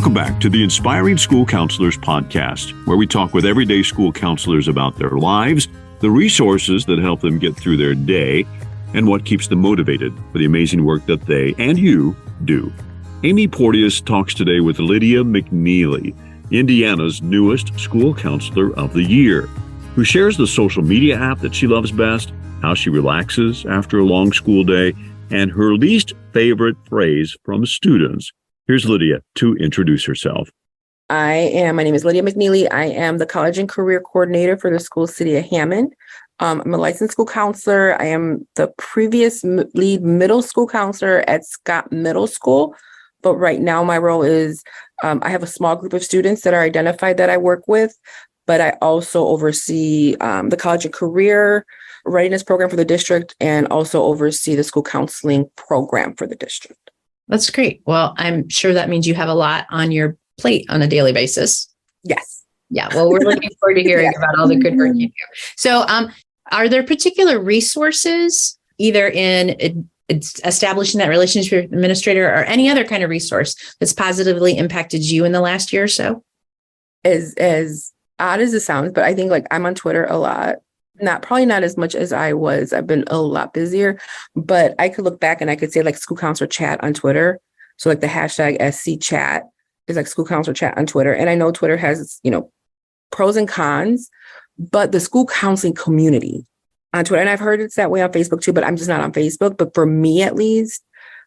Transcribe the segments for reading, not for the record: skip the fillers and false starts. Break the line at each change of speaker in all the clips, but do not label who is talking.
Welcome back to the Inspiring School Counselors podcast, where we talk with everyday school counselors about their lives, the resources that help them get through their day, and what keeps them motivated for the amazing work that they and you do. Amy Porteous talks today with Lydia McNeiley, Indiana's newest school counselor of the year, who shares the social media app that she loves best, how she relaxes after a long school day, and her least favorite phrase from students. Here's Lydia to introduce herself.
My name is Lydia McNeiley. I am the College and Career Coordinator for the School City of Hammond. I'm a licensed school counselor. I am the previous lead middle school counselor at Scott Middle School. But right now my role is, I have a small group of students that are identified that I work with, but I also oversee the College and Career Readiness Program for the district and also oversee the school counseling program for the district.
That's great. Well, I'm sure that means you have a lot on your plate on a daily basis.
Yes.
Yeah. Well, we're looking forward to hearing about all the good work you do. So, are there particular resources, either in establishing that relationship with the administrator or any other kind of resource that's positively impacted you in the last year or so?
As odd as it sounds, but I think I'm on Twitter a lot. Probably not as much as I was. I've been a lot busier, but I could look back and I could say school counselor chat on Twitter. So the hashtag SC chat is school counselor chat on Twitter. And I know Twitter has, pros and cons, but the school counseling community on Twitter, and I've heard it's that way on Facebook too, but I'm just not on Facebook. But for me, at least,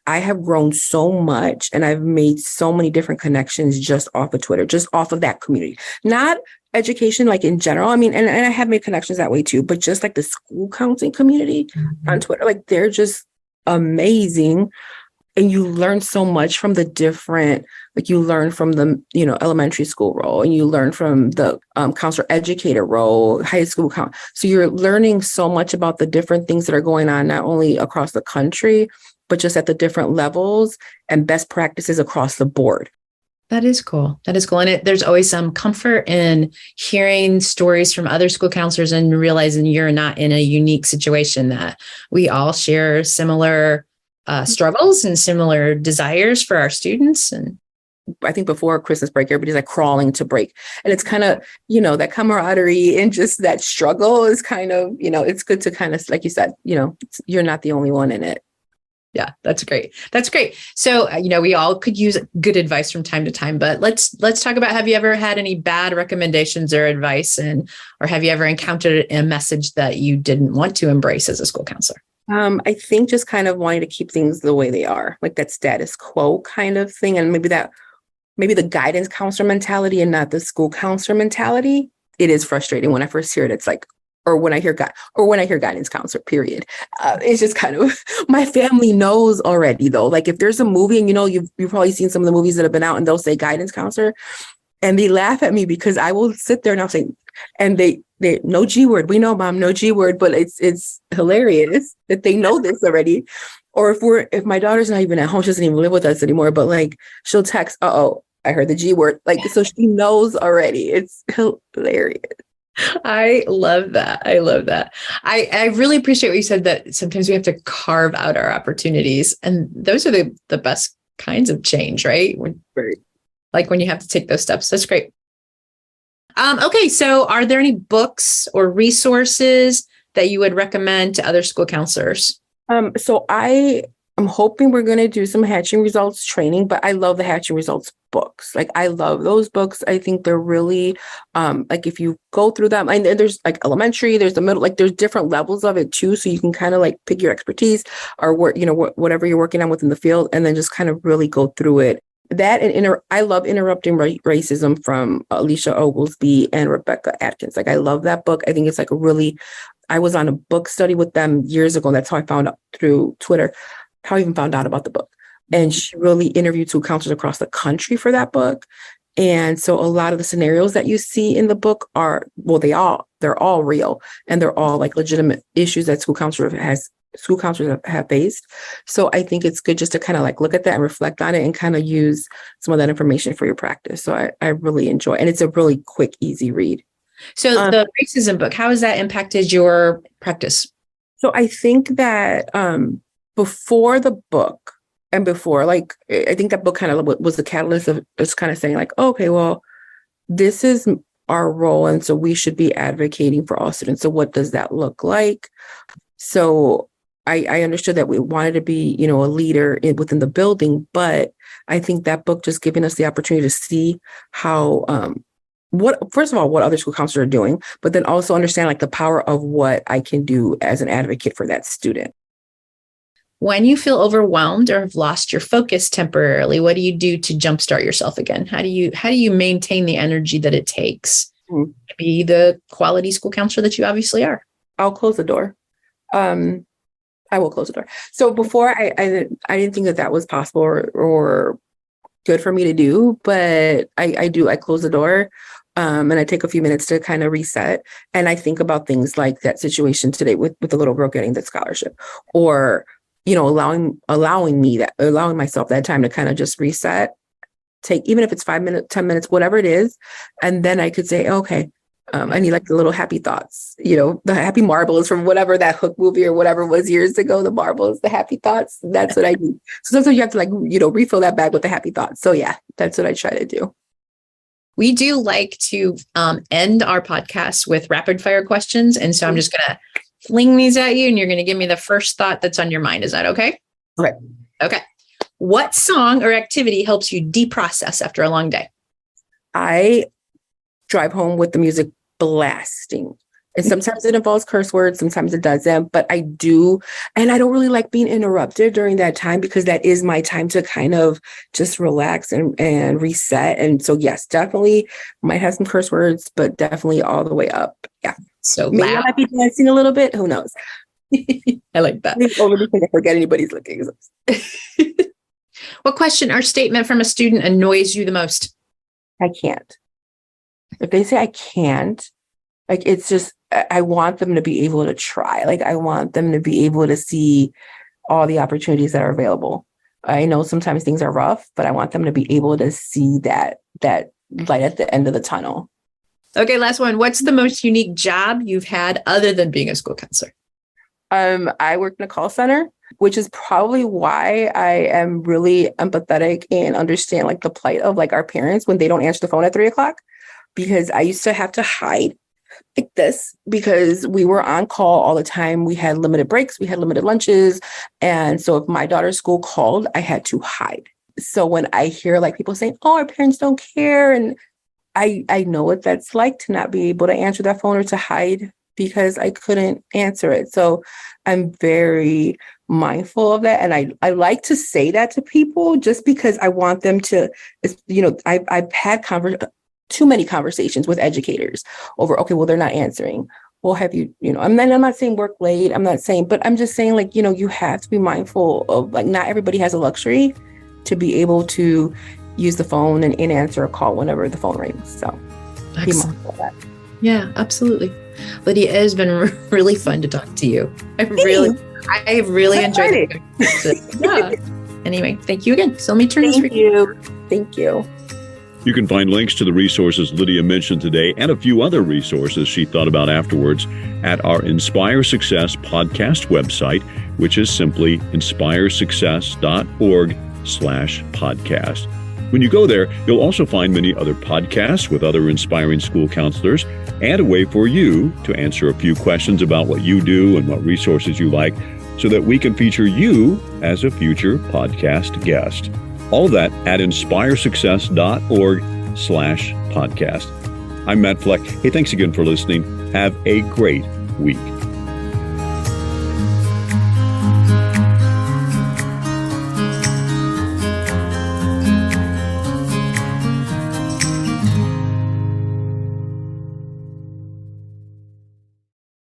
I have grown so much and I've made so many different connections just off of Twitter, just off of that community, not education, in general. I mean, and I have made connections that way too, but just the school counseling community on Twitter, they're just amazing. And you learn so much from the different, you learn from the, elementary school role, and you learn from the counselor educator role, high school So you're learning so much about the different things that are going on, not only across the country, but just at the different levels and best practices across the board.
That is cool. That is cool. And there's always some comfort in hearing stories from other school counselors and realizing you're not in a unique situation, that we all share similar struggles and similar desires for our students. And
I think before Christmas break, everybody's crawling to break. And it's kind of, that camaraderie and just that struggle is kind of, it's good to kind of, like you said, you're not the only one in it.
Yeah, that's great. That's great. So, we all could use good advice from time to time, but let's talk about, have you ever had any bad recommendations or advice, or have you ever encountered a message that you didn't want to embrace as a school counselor?
I think just kind of wanting to keep things the way they are, that status quo kind of thing. And maybe the guidance counselor mentality and not the school counselor mentality. It is frustrating when I first hear it. It's or when I hear guidance counselor, period. It's just kind of, my family knows already though. If there's a movie and you've probably seen some of the movies that have been out and they'll say guidance counselor, and they laugh at me because I will sit there and I'll say, and they no G word. We know, Mom, no G word, but it's hilarious that they know this already. Or if my daughter's not even at home, she doesn't even live with us anymore, but she'll text, uh-oh, I heard the G word. So she knows already. It's hilarious.
I love that. I love that. I really appreciate what you said, that sometimes we have to carve out our opportunities. And those are the best kinds of change, right? When you have to take those steps. That's great. Okay. So are there any books or resources that you would recommend to other school counselors?
So I'm hoping we're going to do some hatching results training, but I love the hatching results books. I love those books. I think they're really, if you go through them, and there's elementary, there's the middle, there's different levels of it too. So you can kind of pick your expertise or whatever you're working on within the field, and then just kind of really go through it. That and I love Interrupting Racism from Alicia Oglesby and Rebecca Atkins. I love that book. I think it's I was on a book study with them years ago. And that's how I found out through Twitter, how I even found out about the book. And she really interviewed school counselors across the country for that book. And so a lot of the scenarios that you see in the book they're all real, and they're all legitimate issues that school counselors have faced. So I think it's good just to kind of look at that and reflect on it and kind of use some of that information for your practice. So I really enjoy it. And it's a really quick, easy read.
So the racism book, how has that impacted your practice?
So I think that before the book, and before, like, I think that book kind of was the catalyst of just kind of saying like, okay, well, this is our role. And so we should be advocating for all students. So what does that look like? So I understood that we wanted to be, a leader within the building, but I think that book just giving us the opportunity to see how, first of all, what other school counselors are doing, but then also understand like the power of what I can do as an advocate for that student.
When you feel overwhelmed or have lost your focus temporarily, what do you do to jumpstart yourself again? How do you maintain the energy that it takes to be the quality school counselor that you obviously are?
I'll close the door. I will close the door. So before I didn't think that was possible or good for me to do, but I do. I close the door, and I take a few minutes to kind of reset. And I think about things like that situation today with the little girl getting the scholarship, or allowing myself that time to kind of just reset, take, even if it's 5 minutes, 10 minutes, whatever it is. And then I could say, okay, I need like the little happy thoughts, the happy marbles from whatever that Hook movie or whatever was years ago, the marbles, the happy thoughts. That's what I do. So sometimes you have to refill that bag with the happy thoughts. So yeah, that's what I try to do.
We do like to end our podcast with rapid fire questions. And so I'm just going to fling these at you and you're going to give me the first thought that's on your mind. Is that okay? Okay. What song or activity helps you deprocess after a long day?
I drive home with the music blasting. And sometimes it involves curse words, sometimes it doesn't, but I do. And I don't really like being interrupted during that time because that is my time to kind of just relax and reset. And so, yes, definitely might have some curse words, but definitely all the way up. Yeah.
So
maybe I might be dancing a little bit. Who knows?
I like that.
Only because I forget anybody's looking.
What question or statement from a student annoys you the most?
I can't. If they say I can't, like, it's just, I want them to be able to try. Like, I want them to be able to see all the opportunities that are available. I know sometimes things are rough, but I want them to be able to see that light at the end of the tunnel.
Okay, last one. What's the most unique job you've had other than being a school counselor?
I worked in a call center, which is probably why I am really empathetic and understand like the plight of like our parents when they don't answer the phone at 3:00, because I used to have to hide like this because we were on call all the time. We had limited breaks, we had limited lunches. And so if my daughter's school called, I had to hide. So when I hear like people saying, oh, our parents don't care, and I know what that's like to not be able to answer that phone or to hide because I couldn't answer it. So I'm very mindful of that. And I like to say that to people just because I want them to, I've had too many conversations with educators over, okay, well, they're not answering. Well, have you, I'm not saying work late. I'm not saying, but I'm just saying like, you have to be mindful of like, not everybody has a luxury to be able to use the phone and answer a call whenever the phone rings. So be mindful of that.
Yeah, absolutely. Lydia, it has been really fun to talk to you. I have really enjoyed it. Yeah. Anyway, thank you again. So let me turn this.
Thank you.
You can find links to the resources Lydia mentioned today and a few other resources she thought about afterwards at our Inspire Success podcast website, which is simply inspiresuccess.org/podcast. When you go there, you'll also find many other podcasts with other inspiring school counselors and a way for you to answer a few questions about what you do and what resources you like so that we can feature you as a future podcast guest. All of that at inspiresuccess.org/podcast. I'm Matt Fleck. Hey, thanks again for listening. Have a great week.